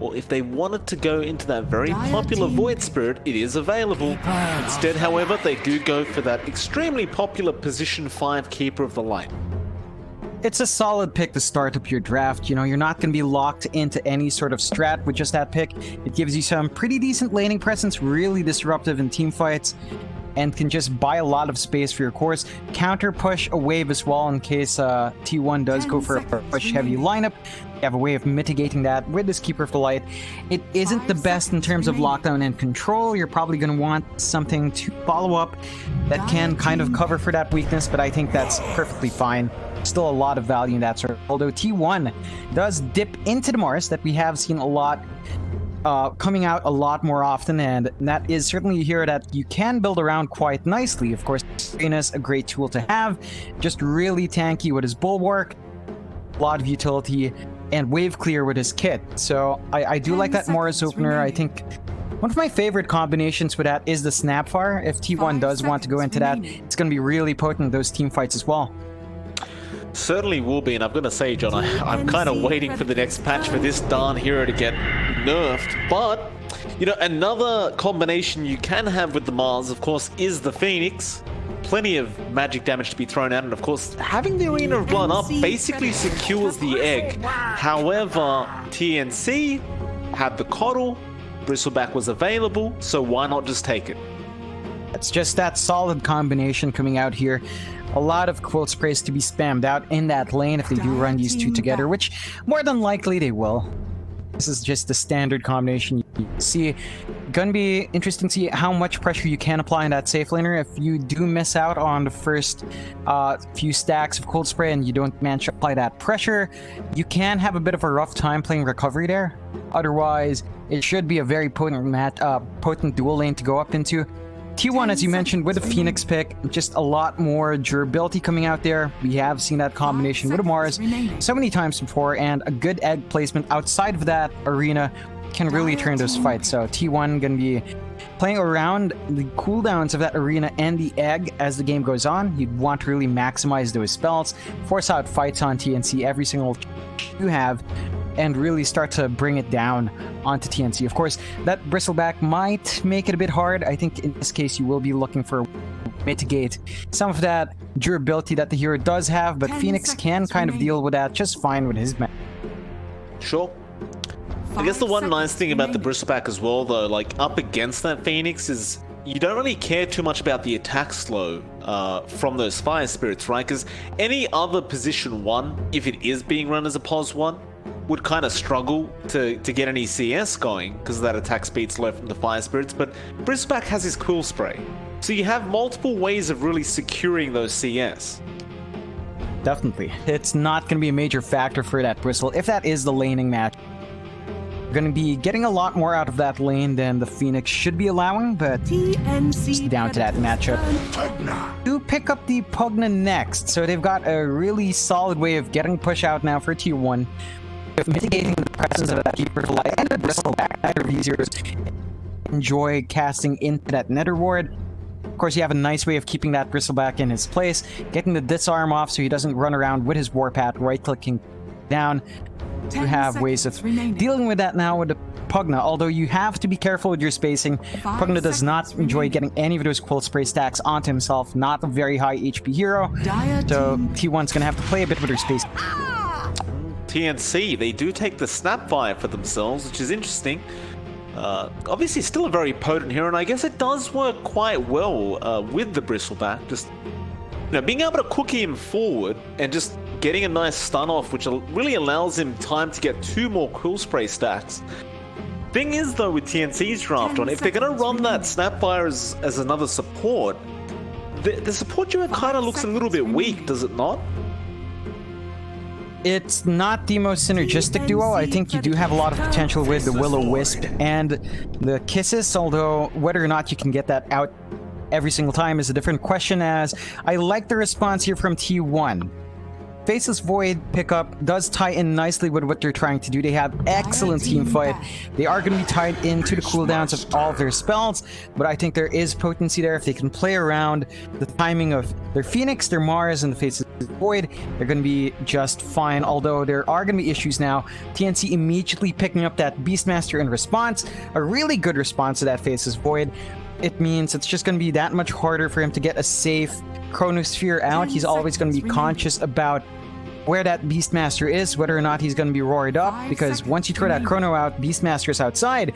or if they wanted to go into that very popular Void Spirit, it is available. Instead, however, they do go for that extremely popular position 5 Keeper of the Light. It's a solid pick to start up your draft. You know, you're not going to be locked into any sort of strat with just that pick. It gives you some pretty decent laning presence, really disruptive in team fights, and can just buy a lot of space for your cores. Counter push a wave as well in case T1 does go for a push-heavy lineup. You have a way of mitigating that with this Keeper of the Light. It isn't the best in terms of lockdown and control. You're probably going to want something to follow up that can kind of cover for that weakness, but I think that's perfectly fine. Still a lot of value in that sort. Although T1 does dip into the Mars that we have seen a lot coming out a lot more often, and that is certainly here that you can build around quite nicely. Of course, Arena's a great tool to have, just really tanky with his Bulwark, a lot of utility, and wave clear with his kit. So I do like that Mars opener. I think one of my favorite combinations with that is the Snapfire. If T1 does want to go into that, it's going to be really potent in those team fights as well. Certainly will be, and I'm going to say, John, I'm kind of waiting for the next patch for this darn hero to get nerfed. But, you know, another combination you can have with the Mars, of course, is the Phoenix. Plenty of magic damage to be thrown out, and of course, having the Arena of Blood up basically secures the egg. However, TNC had the Coddle, Bristleback was available, so why not just take it? It's just that solid combination coming out here. A lot of quilt sprays to be spammed out in that lane if they do run these two together, which more than likely they will. This is just the standard combination you see. Gonna be interesting to see how much pressure you can apply in that safe laner. If you do miss out on the first few stacks of cold spray and you don't manage to apply that pressure, you can have a bit of a rough time playing recovery there. Otherwise, it should be a very potent dual lane to go up into. T1, as you mentioned, with the Phoenix pick, just a lot more durability coming out there. We have seen that combination with the Mars so many times before, and a good egg placement outside of that arena can really turn those fights. So T1 going to be playing around the cooldowns of that arena and the egg as the game goes on. You'd want to really maximize those spells, force out fights on TNC every single you have, and really start to bring it down onto TNC. Of course, that Bristleback might make it a bit hard. I think in this case you will be looking for mitigate some of that durability that the hero does have, but Phoenix can kind of deal with that just fine with his man. Sure. I guess the one nice thing about the Bristleback as well, though, like up against that Phoenix, is you don't really care too much about the attack slow from those Fire Spirits, right? Because any other position 1, if it is being run as a pos 1, would kind of struggle to get any CS going because that attack speed slow from the Fire Spirits, but Bristleback has his Cool Spray. So you have multiple ways of really securing those CS. Definitely. It's not going to be a major factor for that Bristle. If that is the laning match, you're going to be getting a lot more out of that lane than the Phoenix should be allowing, but TNC down to that matchup. Do pick up the Pugna next, so they've got a really solid way of getting push out now for T1. Mitigating the presence of that Keeper of the Light and the Bristleback. Neither of these heroes enjoy casting into that Nether Ward. Of course, you have a nice way of keeping that Bristleback in his place, getting the disarm off so he doesn't run around with his warpath, right-clicking down. You have ways of dealing with that now with the Pugna, although you have to be careful with your spacing. Pugna does not enjoy getting any of those Quilt Spray stacks onto himself, not a very high HP hero, so T1's going to have to play a bit with her spacing. TNC, they do take the Snapfire for themselves, which is interesting. Obviously still a very potent hero, and I guess it does work quite well with the Bristleback. Just, you know, being able to cook him forward and just getting a nice stun off, which really allows him time to get 2 more Cool Spray stacks. Thing is, though, with TNC's draft on, if they're going to run that Snapfire as another support, the support duo kind of looks a little bit weak, does it not? It's not the most synergistic duo. I think you do have a lot of potential with the Will-O-Wisp and the Kisses, although whether or not you can get that out every single time is a different question, as I like the response here from T1. Faceless Void pickup does tie in nicely with what they're trying to do. They have excellent team fight. They are going to be tied into the cooldowns of all of their spells, but I think there is potency there if they can play around the timing of their Phoenix, their Mars, and the Faceless Void. They're going to be just fine, although there are going to be issues now. TNC immediately picking up that Beastmaster in response, a really good response to that Faceless Void. It means it's just going to be that much harder for him to get a safe Chronosphere out. He's always going to be conscious about where that Beastmaster is, whether or not he's going to be roared up, because once you throw that Chrono out, Beastmaster is outside,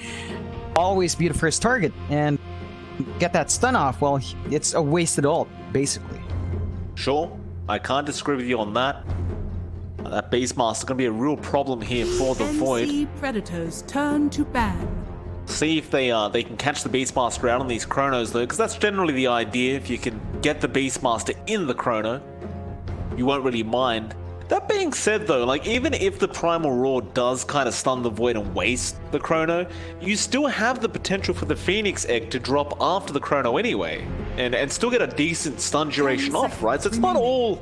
always be the first target, and get that stun off, well, it's a wasted ult, basically. Sure, I can't disagree with you on that. That Beastmaster is going to be a real problem here for the Void. TNC Predators turn to ban. See if they can catch the Beastmaster out on these Chronos though, because that's generally the idea. If you can get the Beastmaster in the Chrono, you won't really mind. That being said though, like even if the Primal Roar does kind of stun the Void and waste the Chrono, you still have the potential for the Phoenix Egg to drop after the Chrono anyway, and still get a decent stun duration off, right? So it's not all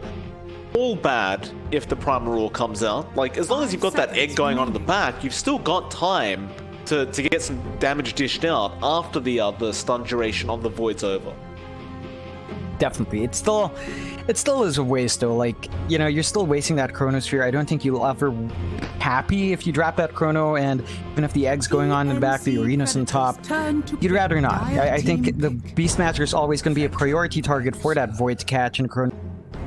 bad if the Primal Roar comes out. Like as long as you've got that egg going on in the back, you've still got time to get some damage dished out after the stun duration on the Void's over. Definitely. It still is a waste though. Like, you know, you're still wasting that Chronosphere. I don't think you'll ever be happy if you drop that Chrono, and even if the egg's going on in the back, the arena's on top, you'd rather not. I think the Beastmaster is always going to be a priority target for that Void to catch in Chrono,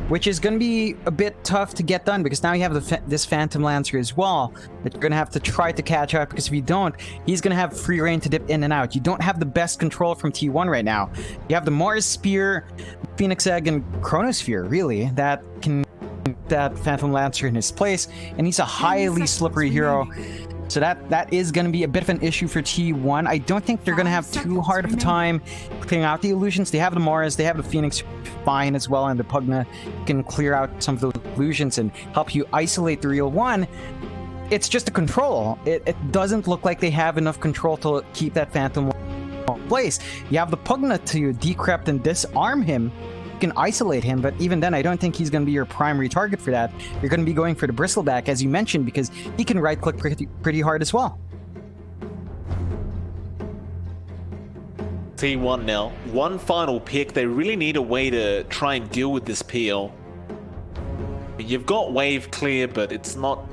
which is going to be a bit tough to get done because now you have this Phantom Lancer as well that you're going to have to try to catch up, because if you don't, he's going to have free reign to dip in and out. You don't have the best control from T1 right now. You have the Mars Spear, Phoenix Egg, and Chronosphere, really, that can put that Phantom Lancer in his place, and he's a highly slippery hero. So that is going to be a bit of an issue for T1. I don't think they're going to have too hard of a time clearing out the illusions. They have the Mars, they have the Phoenix fine as well, and the Pugna can clear out some of those illusions and help you isolate the real one. It's just a control. It doesn't look like they have enough control to keep that Phantom in place. You have the Pugna to decrypt and disarm him. You can isolate him, but even then I don't think he's going to be your primary target for that. You're going to be going for the Bristleback, as you mentioned, because he can right click pretty hard as well. T1 now, one final pick. They really need a way to try and deal with this PL. You've got wave clear, but it's not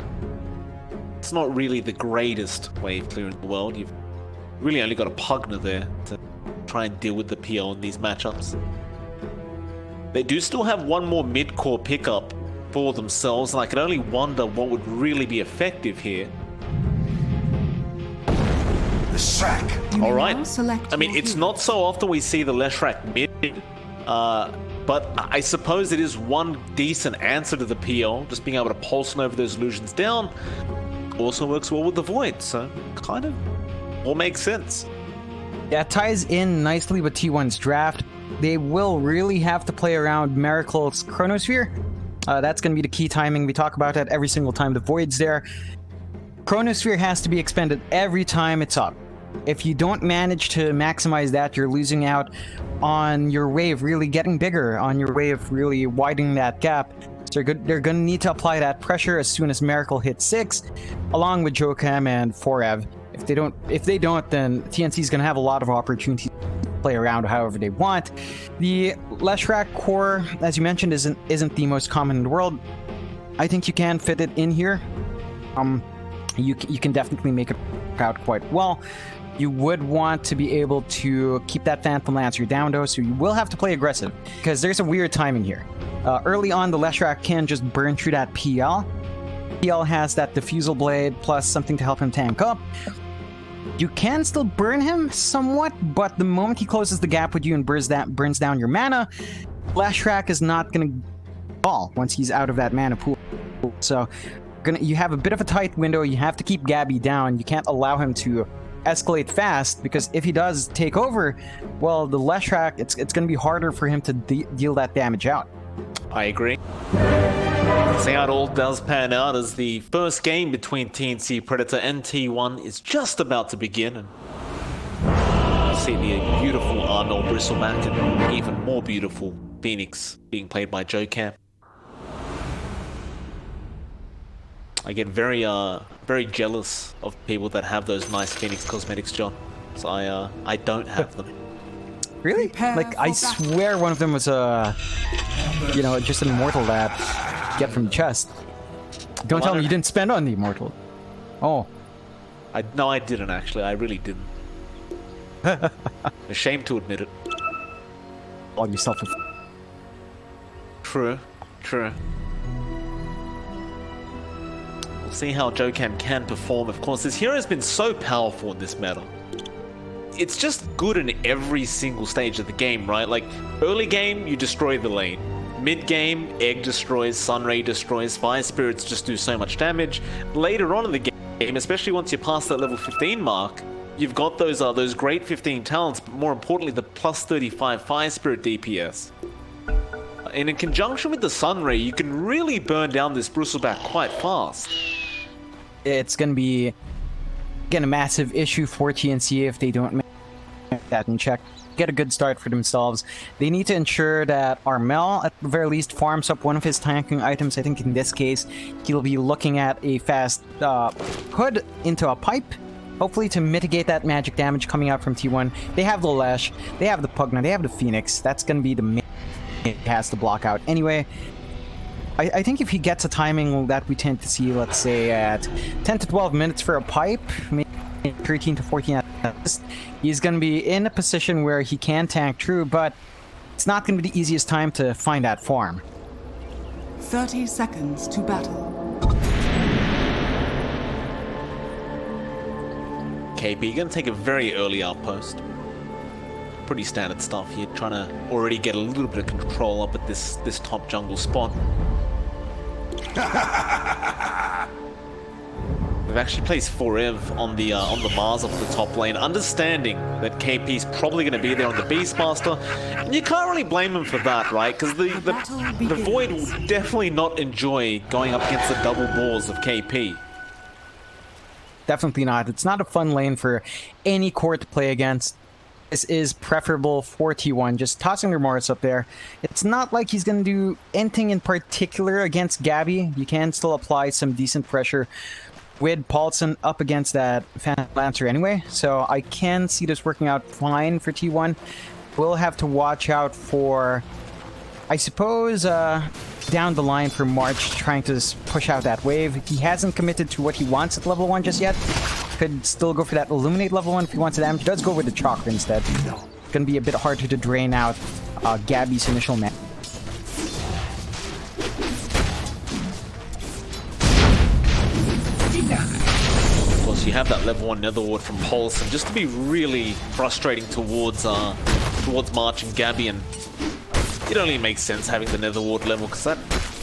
really the greatest wave clear in the world. You've really only got a Pugna there to try and deal with the PL in these matchups. They do still have one more mid-core pickup for themselves, and I can only wonder what would really be effective here. The Shrek. All right. I mean, it's not so often we see the Leshrac mid, but I suppose it is one decent answer to the PL. Just being able to pulse over those illusions down also works well with the Void, so kind of all makes sense. Yeah, it ties in nicely with T1's draft. They will really have to play around Miracle's Chronosphere. That's going to be the key timing. We talk about that every single time the Void's there. Chronosphere has to be expended every time it's up. If you don't manage to maximize that, you're losing out on your wave really getting bigger, on your wave really widening that gap. So they're going to need to apply that pressure as soon as Miracle hits 6, along with Jokam and Forev. If they don't, then TNC is going to have a lot of opportunities to play around however they want. The Leshrac core, as you mentioned, isn't the most common in the world. I think you can fit it in here. You can definitely make it work out quite well. You would want to be able to keep that Phantom Lancer down though, so you will have to play aggressive, because there's a weird timing here. Early on, the Leshrac can just burn through that PL. PL has that Diffusal Blade plus something to help him tank up. You can still burn him somewhat, but the moment he closes the gap with you and burns down your mana, Leshrac is not going to fall once he's out of that mana pool. So you have a bit of a tight window. You have to keep Gabby down. You can't allow him to escalate fast, because if he does take over, well, the Leshrac, it's going to be harder for him to deal that damage out. I agree. See how it all does pan out as the first game between TNC Predator and T1 is just about to begin. And see the beautiful Arnold Bristleback and even more beautiful Phoenix being played by Jokam. I get very jealous of people that have those nice Phoenix cosmetics, John. So I don't have them. Really? Prepare Like, for I battle. swear one of them was you know, just an immortal that get from the chest. Don't tell me you didn't spend on the immortal. Oh. No, I didn't actually. I really didn't. Ashamed to admit it. Call yourself a... True. We'll see how Jokan can perform. Of course, this hero has been so powerful in this meta. It's just good in every single stage of the game, right? Like, early game, you destroy the lane. Mid game, Egg destroys, Sunray destroys, Fire Spirits just do so much damage. Later on in the game, especially once you pass that level 15 mark, you've got those great 15 talents, but more importantly, the plus 35 Fire Spirit DPS. And in conjunction with the Sunray, you can really burn down this Bristleback quite fast. It's gonna be, again, a massive issue for TNC if they don't make that in check. Get a good start for themselves. They need to ensure that Armel, at the very least, farms up one of his tanking items. I think in this case, he'll be looking at a fast hood into a pipe, hopefully to mitigate that magic damage coming out from T1. They have the Lash, they have the Pugna, they have the Phoenix. That's going to be the main he has to block out. Anyway, I think if he gets a timing that we tend to see, let's say at 10 to 12 minutes for a pipe, maybe 13 to 14 at best, he's going to be in a position where he can tank true, but it's not going to be the easiest time to find that farm. 30 seconds to battle. KP gonna take a very early outpost. Pretty standard stuff here, trying to already get a little bit of control up at this top jungle spot. We've actually placed Forev on the Mars off the top lane, understanding that KP's probably going to be there on the Beastmaster, and you can't really blame him for that, right? Because the Void will definitely not enjoy going up against the double balls of KP. Definitely not. It's not a fun lane for any core to play against. This is preferable for T1, just tossing their Morris up there. It's not like he's going to do anything in particular against Gabby. You can still apply some decent pressure with Paulson up against that Phantom Lancer anyway, so I can see this working out fine for T1. We'll have to watch out for, I suppose, down the line for March, trying to push out that wave. He hasn't committed to what he wants at level 1 just yet. Could still go for that Illuminate level 1 if he wants the damage. Does go with the Chakra instead. Gonna be a bit harder to drain out Gabby's initial mana. Of course, you have that level 1 Nether Ward from Paulson, just to be really frustrating towards March and Gabby, and it only makes sense having the Nether Ward level, because that,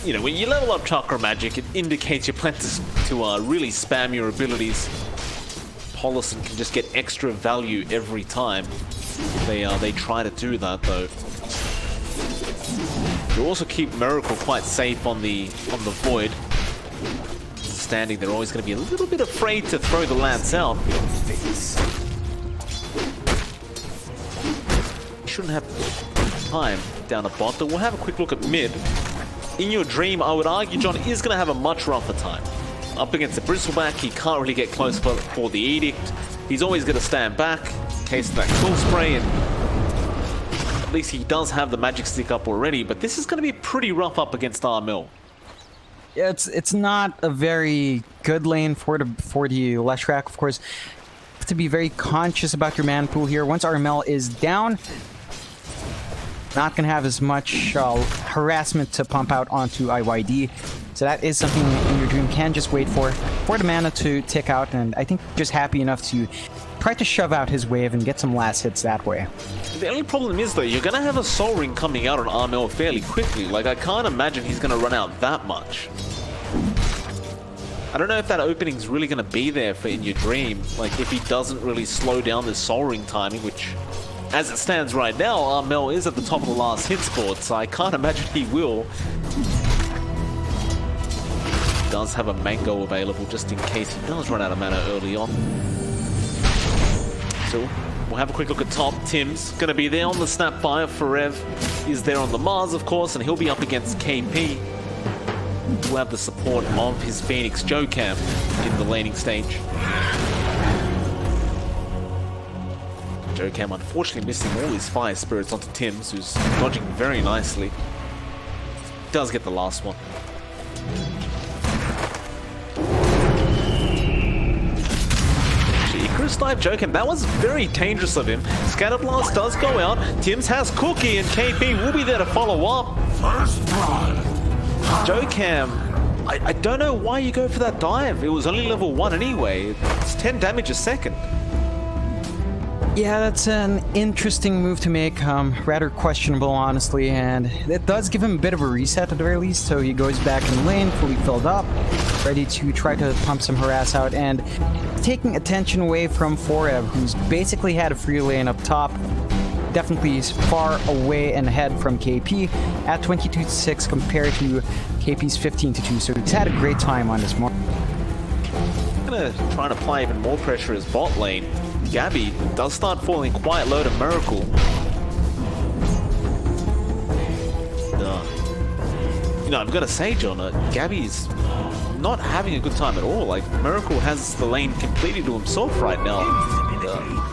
you know, when you level up Chakra Magic, it indicates you plan to really spam your abilities. Paulson can just get extra value every time they try to do that, though. You also keep Miracle quite safe on the Void. Standing, they're always going to be a little bit afraid to throw the lance out. Shouldn't have time down a bot, but we'll have a quick look at mid. In your dream, I would argue John is going to have a much rougher time. Up against the Bristleback, he can't really get close for the Edict. He's always going to stand back in case of that Cool Spray, and at least he does have the Magic Stick up already, but this is going to be pretty rough up against Armel. Yeah, it's not a very good lane for the Leshrac, of course. You have to be very conscious about your man pool here. Once Armel is down, not going to have as much harassment to pump out onto IYD. So that is something in your dream can just wait for the mana to tick out, and I think just happy enough to try to shove out his wave and get some last hits that way. The only problem is, though, you're going to have a Soul Ring coming out on Armel fairly quickly. Like, I can't imagine he's going to run out that much. I don't know if that opening's really going to be there for In Your Dream. Like, if he doesn't really slow down the Soul Ring timing, which, as it stands right now, Armel is at the top of the last hit scored, so I can't imagine he will. He does have a Mango available just in case he does run out of mana early on. So we'll have a quick look at top. Tim's going to be there on the Snapfire. Forev is there on the Mars, of course, and he'll be up against KP. will have the support of his Phoenix Jokam in the laning stage. Jokam unfortunately missing all his fire spirits onto Tims, who's dodging very nicely. Does get the last one. Icarus dive Jokam, that was very dangerous of him. Scatterblast does go out. Tims has Cookie and KP will be there to follow up. First blood. Jokam, I don't know why you go for that dive. It was only level 1 anyway. It's 10 damage a second. Yeah, that's an interesting move to make, rather questionable honestly, and it does give him a bit of a reset at the very least, so he goes back in the lane, fully filled up, ready to try to pump some harass out, and taking attention away from Forev, who's basically had a free lane up top. Definitely is far away and ahead from KP at 22-6 compared to KP's 15-2, so he's had a great time on this mark. Gonna try and apply even more pressure as bot lane. Gabby does start falling quite low to Miracle. You know, I'm gonna say, John, Gabby's not having a good time at all. Like, Miracle has the lane completely to himself right now.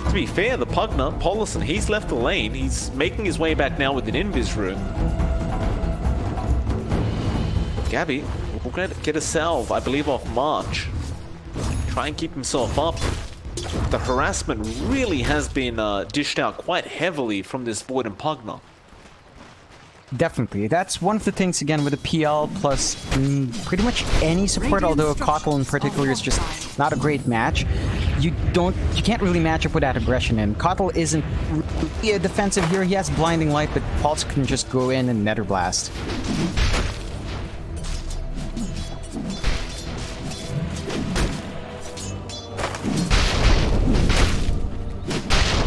To be fair, the Pugner, Polison, he's left the lane. He's making his way back now with an Invis room. Gabby will get a salve, I believe, off March. Try and keep himself up. The harassment really has been dished out quite heavily from this Void and Pugner. Definitely. That's one of the things, again, with the PL plus pretty much any support, although Kotl in particular is just not a great match. You can't really match up with that aggression, and Kotl isn't really a defensive hero. He has Blinding Light, but Pulse can just go in and Nether Blast.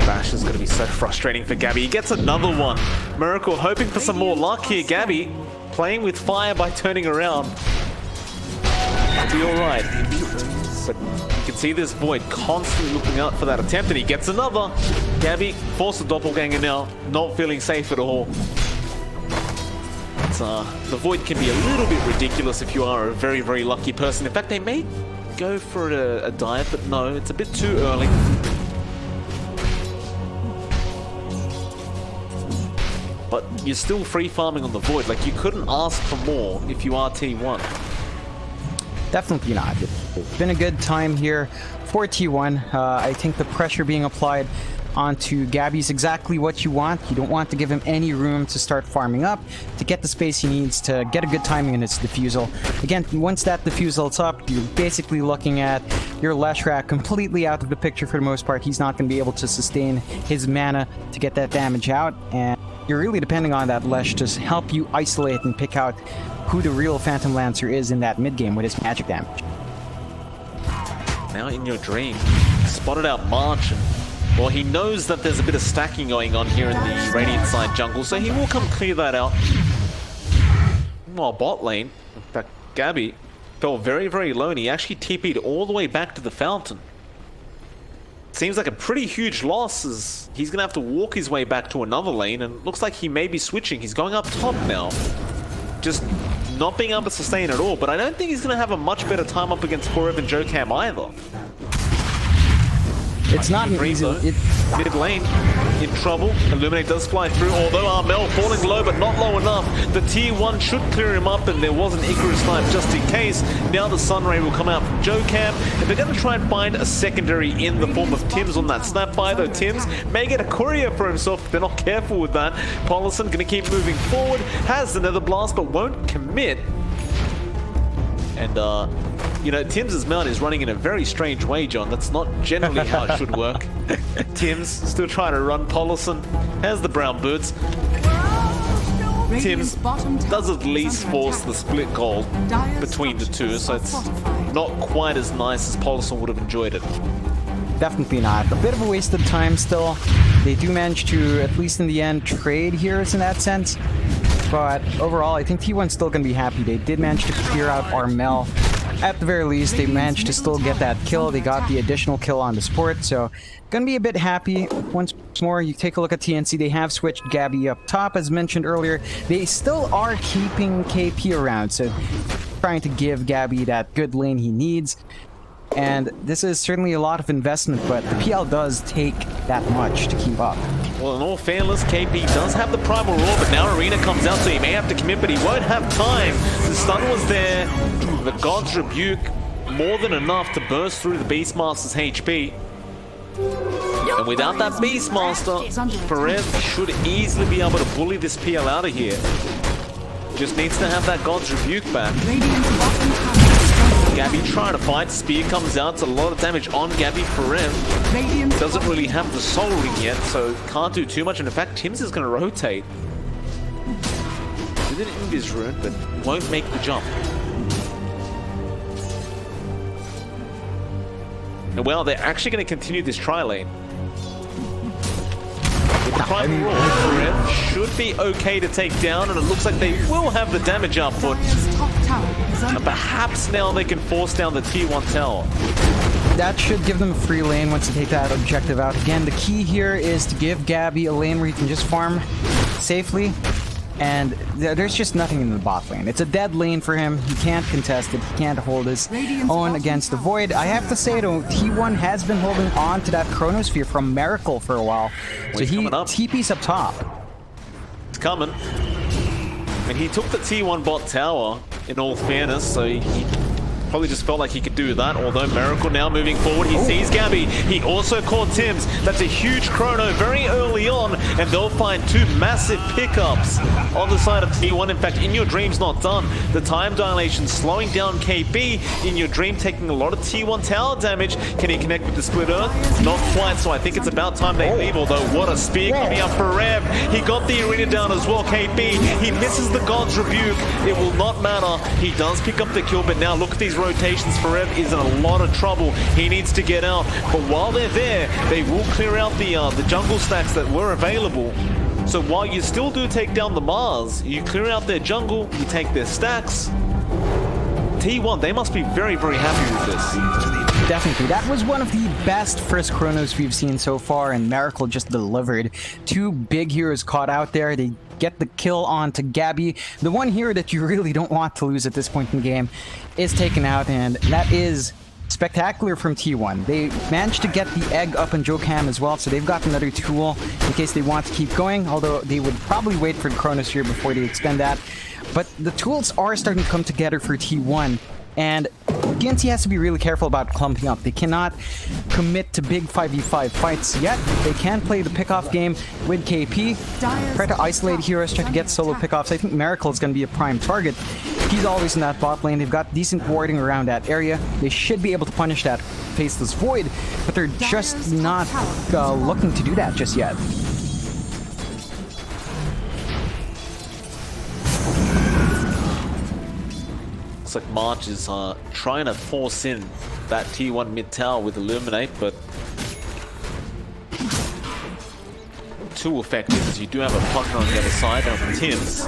Bash is going to be so frustrating for Gabby. He gets another one. Miracle hoping for some more luck here. Gabby playing with fire by turning around. It'll be alright. But you can see this Void constantly looking out for that attempt, and he gets another. Gabby forced the doppelganger now, not feeling safe at all. The Void can be a little bit ridiculous if you are a very, very lucky person. In fact, they may go for a dive, but no, it's a bit too early. But you're still free farming on the Void. Like, you couldn't ask for more if you are T1. Definitely not. It's been a good time here for T1. I think the pressure being applied onto Gabby is exactly what you want. You don't want to give him any room to start farming up, to get the space he needs to get a good timing in his defusal. Again, once that defusal's up, you're basically looking at your Leshrac completely out of the picture for the most part. He's not going to be able to sustain his mana to get that damage out, and you're really depending on that Lesh to help you isolate and pick out who the real Phantom Lancer is in that mid-game with his magic damage. Now in your dream, spotted out March, and well, he knows that there's a bit of stacking going on here in the Radiant side jungle, so he will come clear that out. While bot lane, in fact, Gabby fell very, very low, and he actually TP'd all the way back to the fountain. Seems like a pretty huge loss, as he's going to have to walk his way back to another lane, and looks like he may be switching. He's going up top now. Just not being able to sustain at all, but I don't think he's going to have a much better time up against Forev and Jokam either. It's not an easy... Mid lane, in trouble. Illuminate does fly through, although Armel falling low, but not low enough. The T1 should clear him up, and there was an Icarus snipe just in case. Now the Sunray will come out from Jokam, and they're going to try and find a secondary in the form of Tims on that snapfire, though Tims may get a courier for himself if they're not careful with that. Polison going to keep moving forward, has the Nether Blast, but won't commit. And, you know, Tim's mount is running in a very strange way, John. That's not generally how it should work. Tim's still trying to run Polison. Has the brown boots. Tim's does at least force the split goal between the two, so it's not quite as nice as Polison would have enjoyed it. Definitely not. A bit of a waste of time still. They do manage to, at least in the end, trade heroes in that sense. But overall, I think T1's still going to be happy. They did manage to clear out Armel. At the very least, they managed to still get that kill. They got the additional kill on the support, so gonna be a bit happy. Once more, you take a look at TNC. They have switched Gabby up top, as mentioned earlier. They still are keeping KP around, so trying to give Gabby that good lane he needs. And this is certainly a lot of investment, but the PL does take that much to keep up. Well, in all fairness, KP does have the Primal Roar, but now Arena comes out, so he may have to commit, but he won't have time. The stun was there. The God's Rebuke, more than enough to burst through the Beastmaster's HP. And without that Beastmaster, Ferev should easily be able to bully this PL out of here. Just needs to have that God's Rebuke back. Gabby trying to fight, spear comes out, it's a lot of damage on Gabby. Ferev doesn't really have the Soul Ring yet, so can't do too much, and in fact Tim's is going to rotate. With an Invis rune, but won't make the jump. And well, they're actually going to continue this tri-lane. With the Primal Roar, Ferev should be okay to take down, and it looks like they will have the damage output. And perhaps now they can force down the T1 tower. That should give them a free lane once they take that objective out. Again, the key here is to give Gabby a lane where he can just farm safely. And there's just nothing in the bot lane. It's a dead lane for him. He can't contest it. He can't hold his own against the Void. I have to say, though, T1 has been holding on to that Chronosphere from Miracle for a while. So he TP's up top. It's coming. And he took the T1 bot tower, in all fairness, so he probably just felt like he could do that, although Miracle now moving forward, he sees Gabby, he also caught Tim's. That's a huge chrono very early on, and they'll find two massive pickups on the side of T1. In fact, In Your Dream's not done. The time dilation slowing down KB. In Your Dream taking a lot of T1 tower damage. Can he connect with the Split Earth? Not quite, so I think it's about time they leave, although what a spear coming up for Rev. He got the arena down as well, KB. He misses the God's Rebuke. It will not matter. He does pick up the kill, but now look at these rotations. Ferev is in a lot of trouble. He needs to get out, but while they're there, they will clear out the jungle stacks that were available. So while you still do take down the Mars, you clear out their jungle, you take their stacks. T1, they must be very, very happy with this. Definitely. That was one of the best first Chronos we've seen so far, and Miracle just delivered. Two big heroes caught out there. They get the kill onto Gabby. The one hero that you really don't want to lose at this point in the game is taken out, and that is spectacular from T1. They managed to get the egg up in Jokam as well, so they've got another tool in case they want to keep going, although they would probably wait for the Chronosphere before they extend that. But the tools are starting to come together for T1, and TNC has to be really careful about clumping up. They cannot commit to big 5v5 fights yet. They can play the pickoff game with KP, try to isolate heroes, try to get solo pickoffs. I think Miracle is going to be a prime target. He's always in that bot lane. They've got decent warding around that area. They should be able to punish that Faceless Void, but they're just not looking to do that just yet. Looks like March is trying to force in that T1 mid tower with Illuminate, but too effective as you do have a partner on the other side. Now Tim's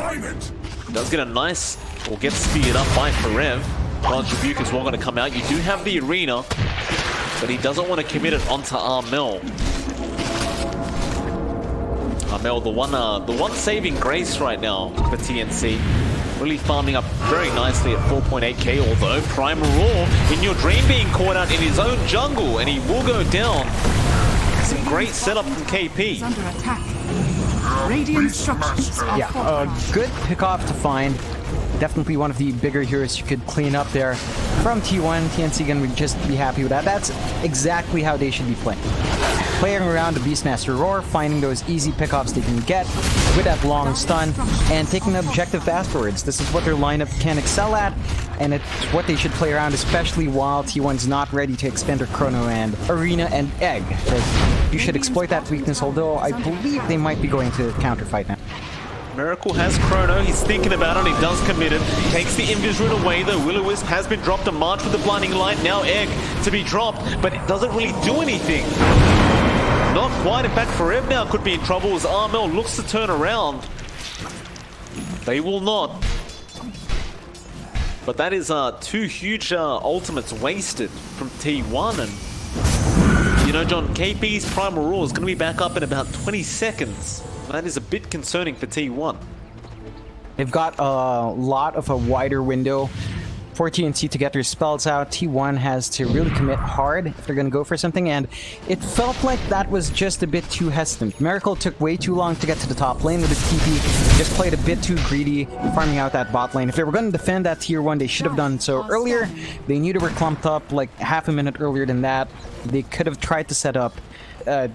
does get a nice, or gets speared up by Ferev. God's Rebuke is well going to come out. You do have the arena, but he doesn't want to commit it onto Armel. Armel, the one saving grace right now for TNC. Really farming up very nicely at 4.8k, although Primal Roar, In Your Dream being caught out in his own jungle, and he will go down. Some great setup from KP. Under attack. Radiant structures are Yeah, a good pickoff to find. Definitely one of the bigger heroes you could clean up there from T1. TNC gonna just be happy with that. That's exactly how they should be playing. Playing around the Beastmaster Roar, finding those easy pickoffs they can get with that long stun, and taking the objective afterwards. This is what their lineup can excel at, and it's what they should play around, especially while T1's not ready to expend their Chrono and Arena and Egg. So you should exploit that weakness, although I believe they might be going to counterfight now. Miracle has Chrono, he's thinking about it, he does commit it. Takes the Invis rune away though, Will-O-Wisp has been dropped, a March with the Blinding Light, now Egg to be dropped, but it doesn't really do anything. Not quite, in fact Ferev now could be in trouble as Armel looks to turn around. They will not. But that is two huge ultimates wasted from T1, and you know John, KP's Primal Roar is going to be back up in about 20 seconds. That is a bit concerning for T1. They've got a lot of a wider window for TNC to get their spells out. T1 has to really commit hard if they're going to go for something, and it felt like that was just a bit too hesitant. Miracle took way too long to get to the top lane with his TP, just played a bit too greedy, farming out that bot lane. If they were going to defend that tier 1, they should have done so earlier. They knew they were clumped up like half a minute earlier than that. They could have tried to set up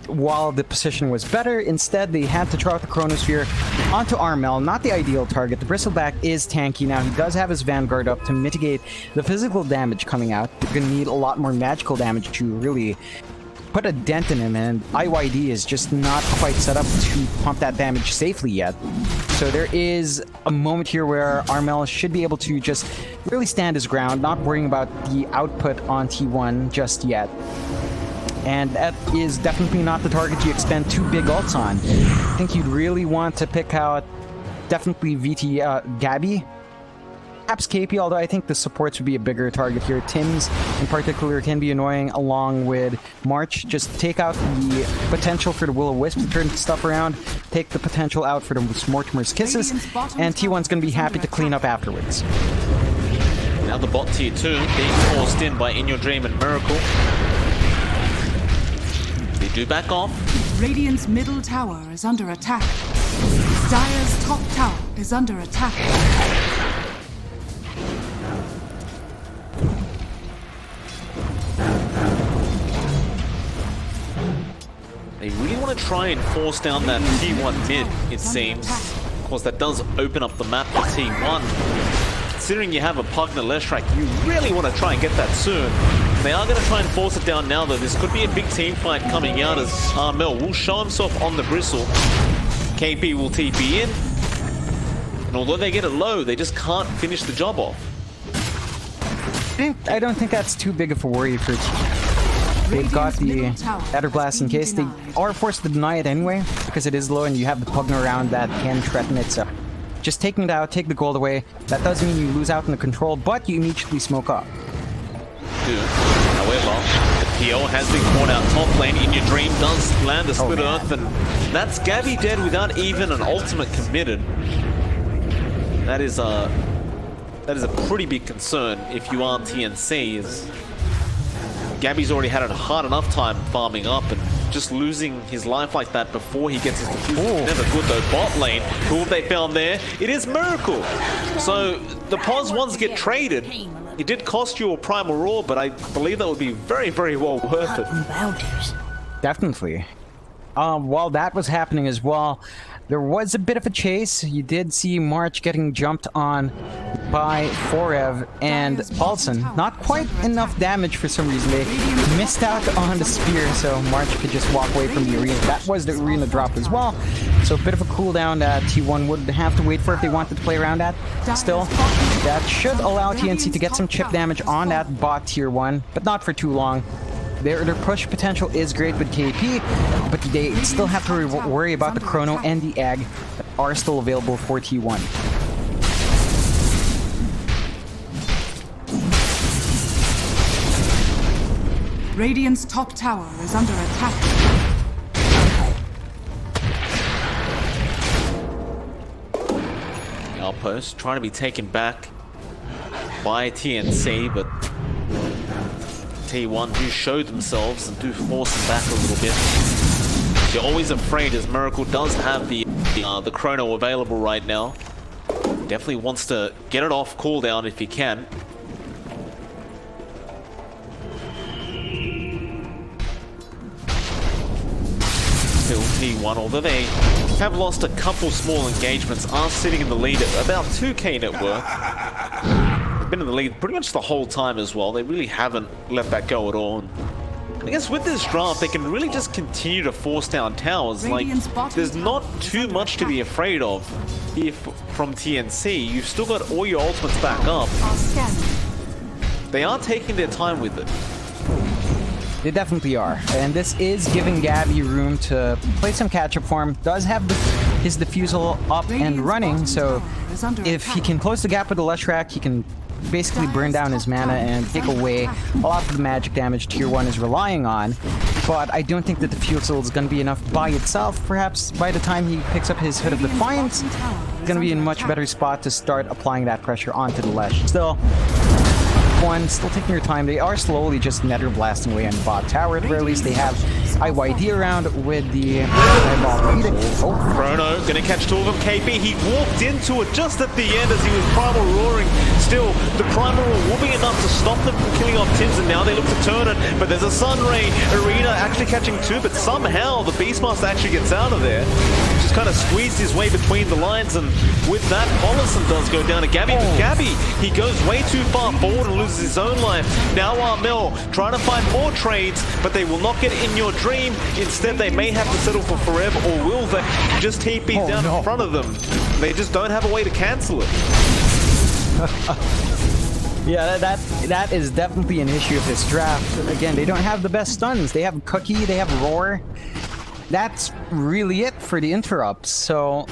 while the position was better. Instead, they had to throw out the Chronosphere onto Armel, not the ideal target. The Bristleback is tanky now. He does have his Vanguard up to mitigate the physical damage coming out. They're going to need a lot more magical damage to really put a dent in him, and IYD is just not quite set up to pump that damage safely yet. So there is a moment here where Armel should be able to just really stand his ground, not worrying about the output on T1 just yet. And that is definitely not the target you expend 2 big ults on. I think you'd really want to pick out definitely Gabby. Perhaps KP, although I think the supports would be a bigger target here. Tim's in particular can be annoying along with March. Just take out the potential for the Will-O-Wisp to turn stuff around, take the potential out for the Mortimer's Kisses, and T1's going to be happy to clean up afterwards. Now the bot tier 2 being forced in by In Your Dream and Miracle. They do back off. Radiant's middle tower is under attack. Dire's top tower is under attack. They really want to try and force down that T1 mid, it seems. Of course, that does open up the map for T1. Considering you have a Pugna Leshrac, you really want to try and get that soon. They are going to try and force it down now, though. This could be a big team fight coming out as Armel will show himself on the Bristle. KP will TP in. And although they get it low, they just can't finish the job off. I don't think that's too big of a worry for They've got the Ether Blast in case they are forced to deny it anyway, because it is low and you have the Pugna around that can threaten it, so just taking it out, take the gold away. That does mean you lose out in the control, but you immediately smoke up. However, the PO has been caught out top lane. In Your Dream does land a split earth, and that's Gabby dead without even an ultimate committed. That is a pretty big concern if you are TNC. As Gabby's already had a hard enough time farming up, and just losing his life like that before he gets his defuse is never good though. Bot lane, who have they found there? It is Miracle. So the pos ones get traded. It did cost you a Primal Roar, but I believe that would be very, very well worth it. Definitely. While that was happening as well, there was a bit of a chase. You did see March getting jumped on by Forev and Paulson. Not quite enough damage for some reason. They missed out on the spear, so March could just walk away from the arena. That was the arena drop as well. So a bit of a cooldown that T1 would have to wait for if they wanted to play around that. Still, that should allow TNC to get some chip damage on that bot tier 1, but not for too long. Their push potential is great with KP, but they still have to worry about the Chrono and the Egg that are still available for T1. Radiant's top tower is under attack. Outpost trying to be taken back by TNC, but T1 do show themselves and do force them back a little bit. You're always afraid, as Miracle does have the Chrono available right now. Definitely wants to get it off cooldown if he can. Still T1, although they have lost a couple small engagements, are sitting in the lead at about 2k net worth. Been in the lead pretty much the whole time as well. They really haven't let that go at all. And I guess with this draft, they can really just continue to force down towers. Like, there's not too much to be afraid of here from TNC. You've still got all your ultimates back up. They are taking their time with it. They definitely are, and this is giving Gabby room to play some catch-up for him. Does have his defusal up and running, so if he can close the gap with the Leshrac, he can basically burn down his mana and take away a lot of the magic damage tier 1 is relying on. But I don't think that the defusal is going to be enough by itself. Perhaps by the time he picks up his Hood of Defiance, he's going to be in a much better spot to start applying that pressure onto the Lesh. Still, F1, still taking your time. They are slowly just nether blasting away on bot tower. At the very least, they have IYD around with the eyeball beating. Oh, Chrono gonna catch two of them. KP, he walked into it just at the end as he was primal roaring. Still, the primal roar will be enough to stop them from killing off Tims, and now they look to turn it. But there's a Sunray Arena actually catching two, but somehow the Beastmaster actually gets out of there. Just kind of squeezed his way between the lines, and with that, Paulison does go down to Gabby. But Gabby, he goes way too far forward and loses his own life. Now Armel trying to find more trades, but they will not get in your dream. Instead, they may have to settle for forever, or will they just TP down in front of them? They just don't have a way to cancel it. Yeah, that is definitely an issue of this draft. Again, they don't have the best stuns. They have Cookie, they have Roar. That's really it for the interrupts. So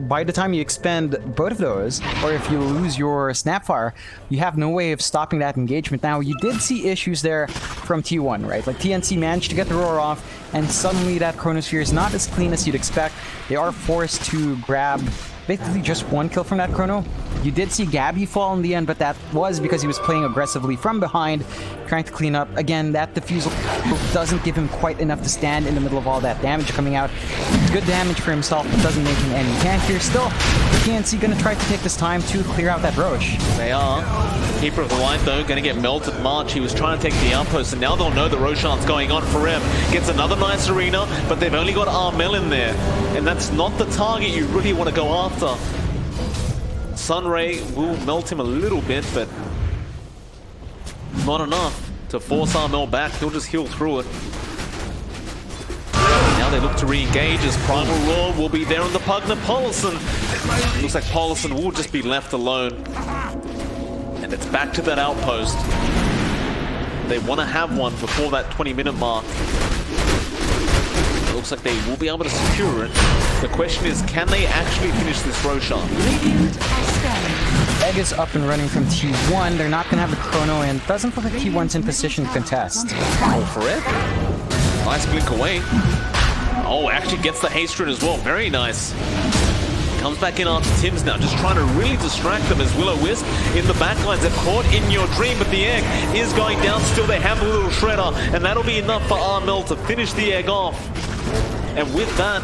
by the time you expend both of those, or if you lose your Snapfire, you have no way of stopping that engagement. Now, you did see issues there from T1, right? Like TNC managed to get the Roar off, and suddenly that Chronosphere is not as clean as you'd expect. They are forced to grab basically just one kill from that Chrono. You did see Gabby fall in the end, but that was because he was playing aggressively from behind, trying to clean up. Again, that defusal doesn't give him quite enough to stand in the middle of all that damage coming out. Good damage for himself, but doesn't make him any tankier. Still, TNC gonna try to take this time to clear out that Roche. They are. Keeper of the Light, though, gonna get melted. March, he was trying to take the outpost, and now they'll know that Roshan's going on for him. Gets another nice arena, but they've only got Armel in there, and that's not the target you really want to go after. Sunray will melt him a little bit, but not enough to force Armel back. He'll just heal through it. Now they look to re-engage as Primal Roar will be there on the Pugner. Paulison. Looks like Paulison will just be left alone. And it's back to that outpost. They want to have one before that 20-minute mark. It looks like they will be able to secure it. The question is, can they actually finish this Roshan? Egg is up and running from T1. They're not going to have the Chrono, and doesn't look like T1's in position to contest. Oh, for it. Nice blink away. Oh, actually gets the Hatred as well. Very nice. Comes back in after Tims now, just trying to really distract them as Will-O-Wisp in the backlines. They're caught in your dream, but the egg is going down still. They have a little shredder, and that'll be enough for Armel to finish the egg off. And with that,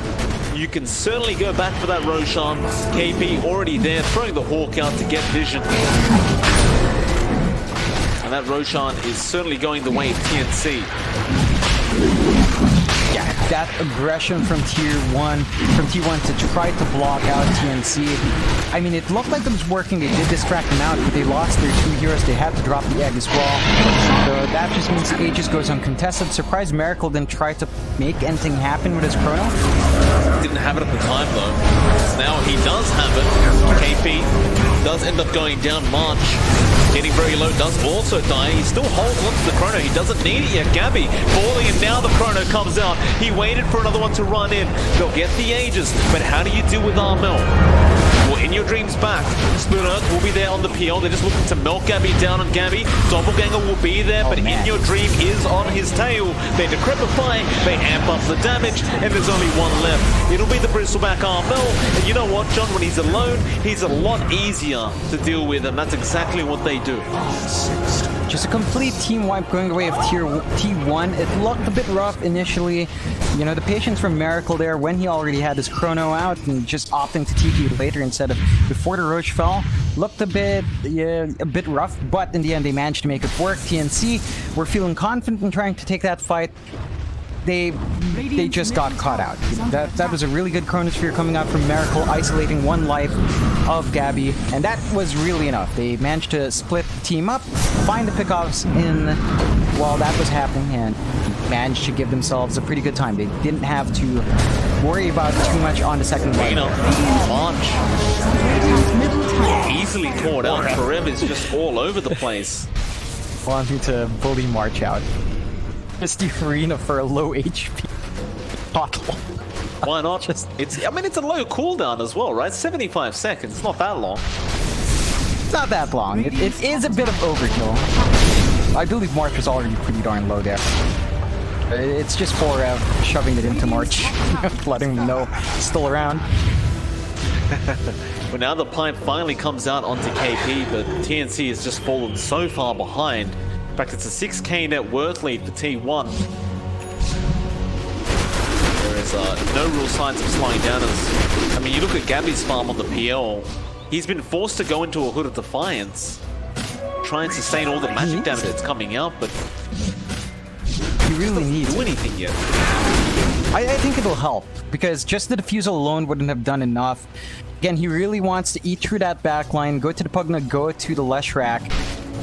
you can certainly go back for that Roshan. KP already there, throwing the Hawk out to get vision. And that Roshan is certainly going the way of TNC. Yeah, that aggression from T1 to try to block out TNC. I mean, it looked like it was working. They did distract them out, but they lost their two heroes. They had to drop the egg as well. So that just means Aegis goes uncontested. Surprised Miracle didn't try to make anything happen with his Chrono. Didn't have it at the time, though. So now he does have it. KP does end up going down. March getting very low, does also die. He still holds on to the Chrono. He doesn't need it yet. Gabby falling, and now the Chrono comes out. He waited for another one to run in. They'll get the Aegis, but how do you deal with Armel? Well, in your dreams back, Split Earth will be there on the PL. They're just looking to melt Gabby down on Gabby. Doppelganger will be there, but in your dream is on his tail. They decrepify, they amp up the damage, and there's only one left. It'll be the Bristleback Armel, and you know what, John? When he's alone, he's a lot easier to deal with, and that's exactly what they do. Just a complete team wipe going away of T1. It looked a bit rough initially. You know, the patience from Miracle there when he already had his Chrono out and just opting to TP later instead of before the Roche fell looked a bit rough, but in the end they managed to make it work. TNC were feeling confident in trying to take that fight. They just got caught out. That was a really good Chronosphere coming out from Miracle, isolating one life of Gabby, and that was really enough. They managed to split the team up, find the pickoffs in while that was happening, and managed to give themselves a pretty good time. They didn't have to worry about too much on the second leg. March easily caught out. Forever is just all over the place. Wanting to bully March out. Just the arena for a low HP bottle. Why not? I mean, it's a low cooldown as well, right? 75 seconds. It's not that long. It's not that long. It is a bit of overkill. I believe March was already pretty darn low there. It's just for shoving it into March, letting them know it's still around. But now the pipe finally comes out onto KP, but TNC has just fallen so far behind. In fact, it's a 6k net worth lead for T1. There is no real signs of slowing down. I mean, you look at Gabby's farm on the PL. He's been forced to go into a Hood of Defiance, try and sustain all the magic damage that's coming out, but he really needs do it. anything yet. I think it'll help, because just the defusal alone wouldn't have done enough. Again, he really wants to eat through that backline, go to the Pugna, go to the Leshrac.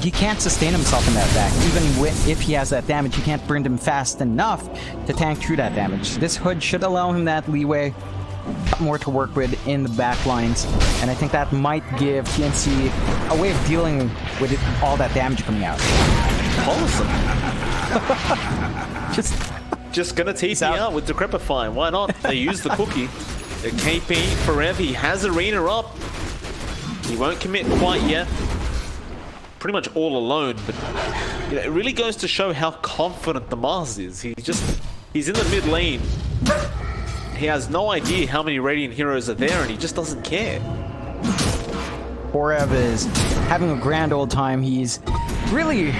He can't sustain himself in that back. Even if he has that damage, he can't burn them fast enough to tank through that damage. This Hood should allow him that leeway, more to work with in the backlines, and I think that might give TNC a way of dealing with all that damage coming out. Awesome. Just gonna TP out with Decrepify. Why not? They use the cookie. The KP forever. He has Arena up. He won't commit quite yet. Pretty much all alone, but you know, it really goes to show how confident the Mars is. He's in the mid lane. He has no idea how many Radiant heroes are there, and he just doesn't care. Forev is having a grand old time. He's really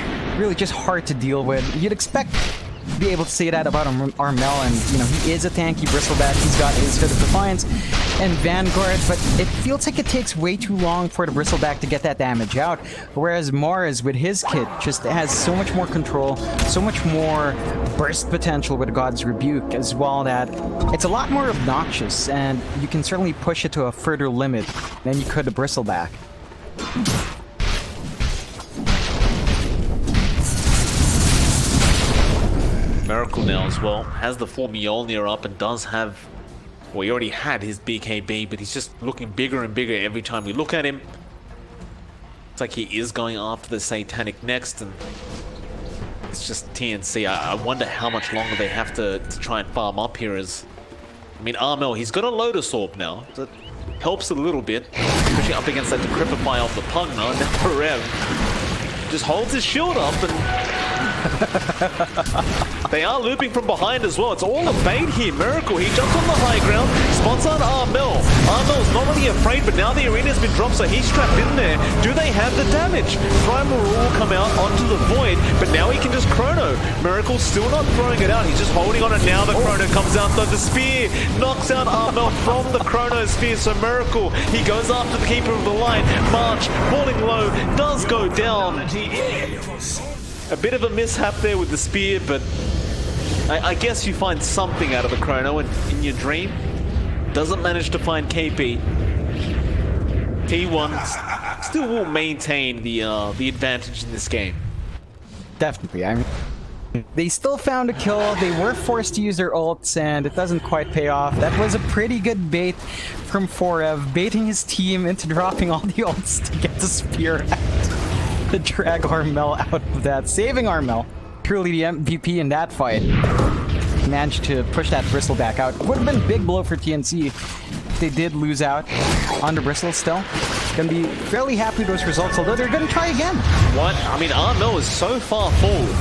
just hard to deal with. You'd expect to be able to say that about Armel, and you know, he is a tanky bristleback. He's got his Hood of Defiance and Vanguard, but it feels like it takes way too long for the bristleback to get that damage out, whereas Mars with his kit just has so much more control, so much more burst potential with God's Rebuke as well, that it's a lot more obnoxious, and you can certainly push it to a further limit than you could the bristleback. Miracle now as well has the full Mjolnir up and does have, well, he already had his BKB, but he's just looking bigger and bigger every time we look at him. It's like he is going after the Satanic next, and it's just TNC. I wonder how much longer they have to try and farm up here. As I mean, Armel, he's got a Lotus Orb now. That helps a little bit, pushing up against that Decrepify off the Pugna. And now Forev just holds his shield up, and they are looping from behind as well. It's all a bait here. Miracle, he jumps on the high ground, spots on Armel. Armel's not really afraid, but now the arena's been dropped, so he's trapped in there. Do they have the damage? Primal will come out onto the Void, but now he can just Chrono. Miracle's still not throwing it out. He's just holding on it now. The Chrono comes out, though. The spear knocks out Armel from the Chrono spear, so Miracle, he goes after the Keeper of the Light. March, falling low, does go down. A bit of a mishap there with the spear, but I guess you find something out of the Chrono in your dream. Doesn't manage to find KP. T1 still will maintain the advantage in this game. Definitely. I mean, they still found a kill. They were forced to use their ults, and it doesn't quite pay off. That was a pretty good bait from Forev, baiting his team into dropping all the ults to get the spear out. To drag Armel out of that, saving Armel. Truly the MVP in that fight. Managed to push that Bristle back out. Would have been a big blow for TNC if they did lose out on the Bristle still. Gonna be fairly happy with those results, although they're gonna try again. What? I mean, Armel is so far forward,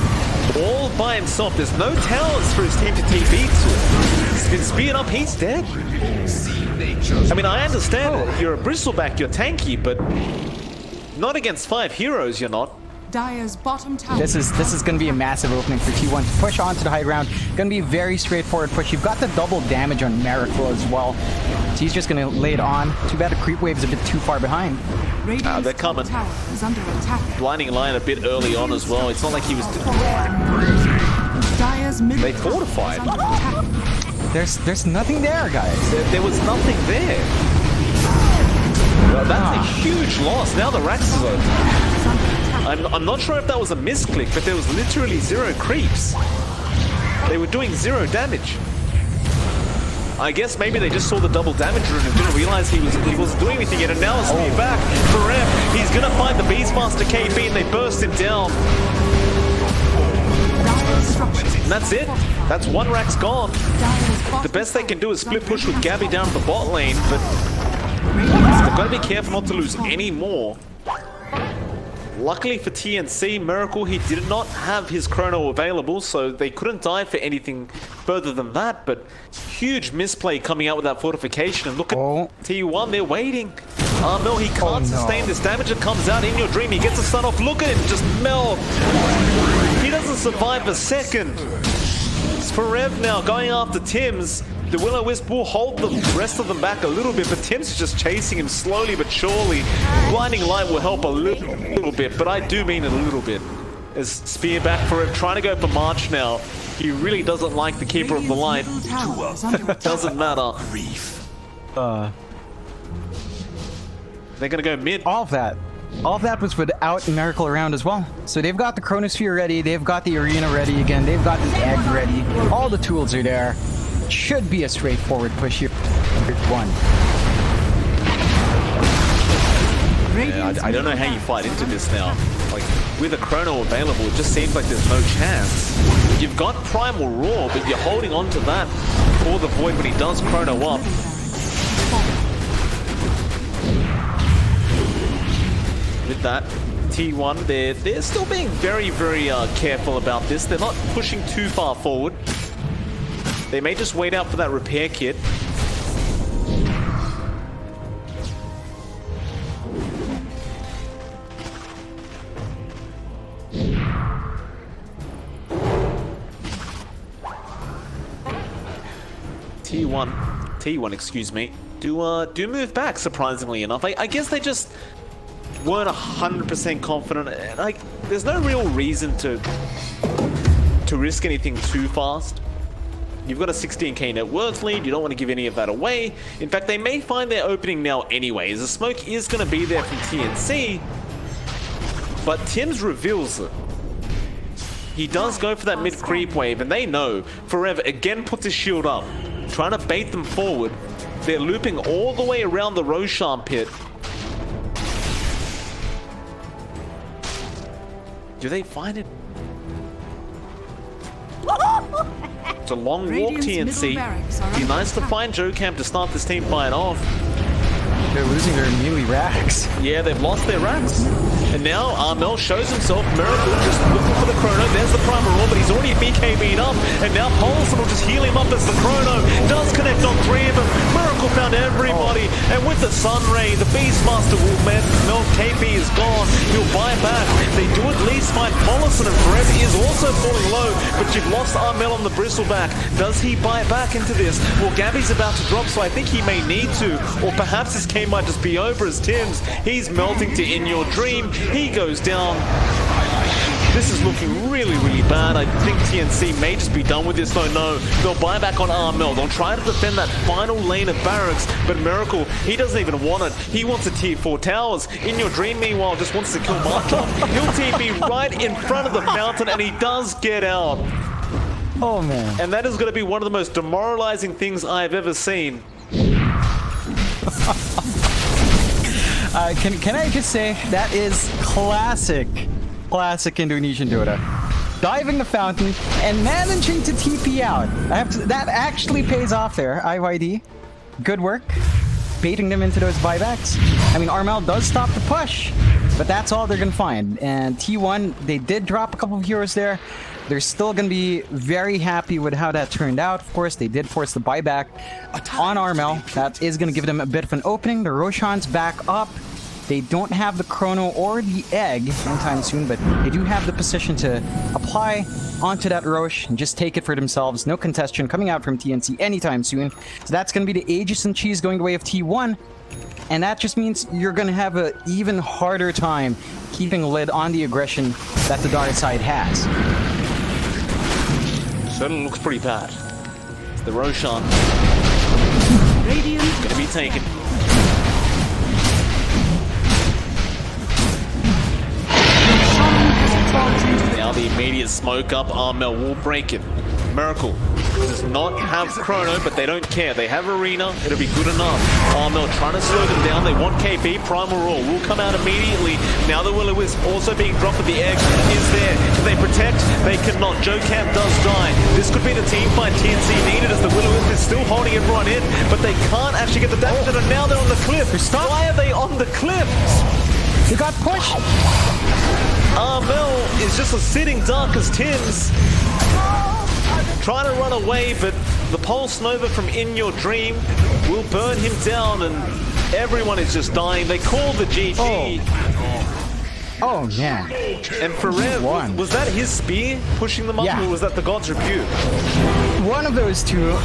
all by himself. There's no towers for his team to TP to. He's been speared up, he's dead. I mean, I understand that if you're a Bristleback, you're tanky, but not against 5 heroes, you're not. Dire's bottom tower. This is going to be a massive opening for T1 to push onto the high ground. Going to be a very straightforward push. You've got the double damage on Miracle as well. So he's just going to lay it on. Too bad the creep wave's a bit too far behind. They're coming. Tower is under attack. Blinding Lion a bit early on as well. It's not like he was... Dire's middle They fortified. tower is under attack. There's nothing there, guys. There was nothing there. Well, that's a huge loss. Now the Rax is over. I'm not sure if that was a misclick, but there was literally 0 creeps. They were doing 0 damage. I guess maybe they just saw the double damage rune and didn't realize he wasn't doing anything yet. And now it's me back for Rev. He's gonna find the Beastmaster KP and they burst him down. And that's it. That's 1 Rax gone. The best they can do is split push with Gabby down the bot lane, but they've got to be careful not to lose any more. Luckily for TNC, Miracle, he did not have his Chrono available, so they couldn't die for anything further than that, but huge misplay coming out with that fortification. And look at T1, they're waiting. Armel, he can't sustain this damage that comes out in your dream. He gets a stun off. Look at him just melt. He doesn't survive a second. It's Forev now going after Tim's. The Will-O-Wisp will hold the rest of them back a little bit, but Tim's is just chasing him slowly but surely. Blinding Light will help a little bit, but I do mean a little bit. As Spear back for him, trying to go for March now. He really doesn't like the Keeper of the Light. Doesn't matter. They're gonna go mid. All of that was without Miracle around as well. So they've got the Chronosphere ready, they've got the Arena ready again, they've got the Egg ready. All the tools are there. Should be a straightforward push here. One. Yeah, I don't know how you fight into this now. Like, with a Chrono available, it just seems like there's no chance. You've got Primal Roar, but you're holding on to that for the Void when he does Chrono up. With that, T1, they're still being very, very careful about this. They're not pushing too far forward. They may just wait out for that repair kit. T1, excuse me, do move back, surprisingly enough. I guess they just weren't 100% confident. Like, there's no real reason to risk anything too fast. You've got a 16k net worth lead, you don't want to give any of that away. In fact, they may find their opening now anyways. The smoke is going to be there from TNC, but Tim's reveals it. He does go for that mid creep wave, and they know Forever again puts his shield up, trying to bait them forward. They're looping all the way around the Roshan pit. Do they find it? It's a long walk, TNC. Be nice to find Joe Camp to start this team fight off. They're losing their melee racks. Yeah, they've lost their racks. And now Armel shows himself. Miracle just looking for the Chrono. There's the Primal Roar, but he's already BKB'd up. And now Paulson will just heal him up as the Chrono does connect on 3 of them. Miracle found everybody. And with the Sun Ray, the Beastmaster will melt. KP is gone. He'll buy back. They do at least find Paulson, and Forever is also falling low. But you've lost Armel on the Bristleback. Does he buy back into this? Well, Gabby's about to drop, so I think he may need to. Or perhaps his game might just be over as Tim's. He's melting to In Your Dream. He goes down. This is looking really, really bad. I think TNC may just be done with this, though. No, they'll buy back on Armel. They'll try to defend that final lane of barracks, but Miracle, he doesn't even want it. He wants a tier 4 towers. In Your Dream, meanwhile, just wants to kill Markov. He'll TP right in front of the fountain, and he does get out. Oh, man. And that is going to be one of the most demoralizing things I've ever seen. Can I just say, that is classic Indonesian Dota. Diving the fountain and managing to TP out. That actually pays off there, IYD. Good work. Baiting them into those buybacks. I mean, Armel does stop the push, but that's all they're going to find. And T1, they did drop a couple of heroes there. They're still going to be very happy with how that turned out. Of course, they did force the buyback on Armel. That is going to give them a bit of an opening. The Roshan's back up. They don't have the Chrono or the Egg anytime soon, but they do have the position to apply onto that Rosh and just take it for themselves. No contestation coming out from TNC anytime soon. So that's going to be the Aegis and Cheese going the way of T1. And that just means you're going to have an even harder time keeping a lid on the aggression that the dark side has. Certainly looks pretty bad. It's the Roshan. Going to be taken. Now the immediate smoke up, Armel will break it. Miracle does not have Chrono, but they don't care. They have Arena, it'll be good enough. Armel trying to slow them down. They want KP. Primal Roar will come out immediately. Now the Will-O-Wisp also being dropped with the Egg is there. Can they protect? They cannot. Joe Camp does die. This could be the team fight TNC needed as the Will-O-Wisp is still holding everyone in, but they can't actually get the damage, and now they're on the cliff. Why are they on the cliff? They got pushed. Armel is just a sitting duck as Tim's trying to run away, but the Pulse Nova from In Your Dream will burn him down, and Everyone is just dying. They call the GG. Oh man. And for Rev, One. was that his spear pushing them up, Yeah. or was that the God's Rebuke? One of those two.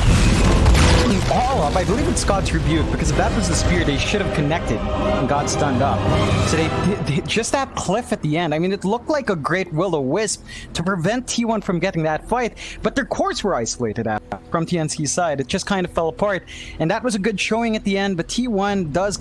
All up. I believe it's God's Rebuke, because if that was the spear, they should have connected and got stunned up. So they just that cliff at the end. I mean, it looked like a great will-o-wisp to prevent T1 from getting that fight, but their cores were isolated out from TNC's side. It just kind of fell apart, and that was a good showing at the end, but T1 does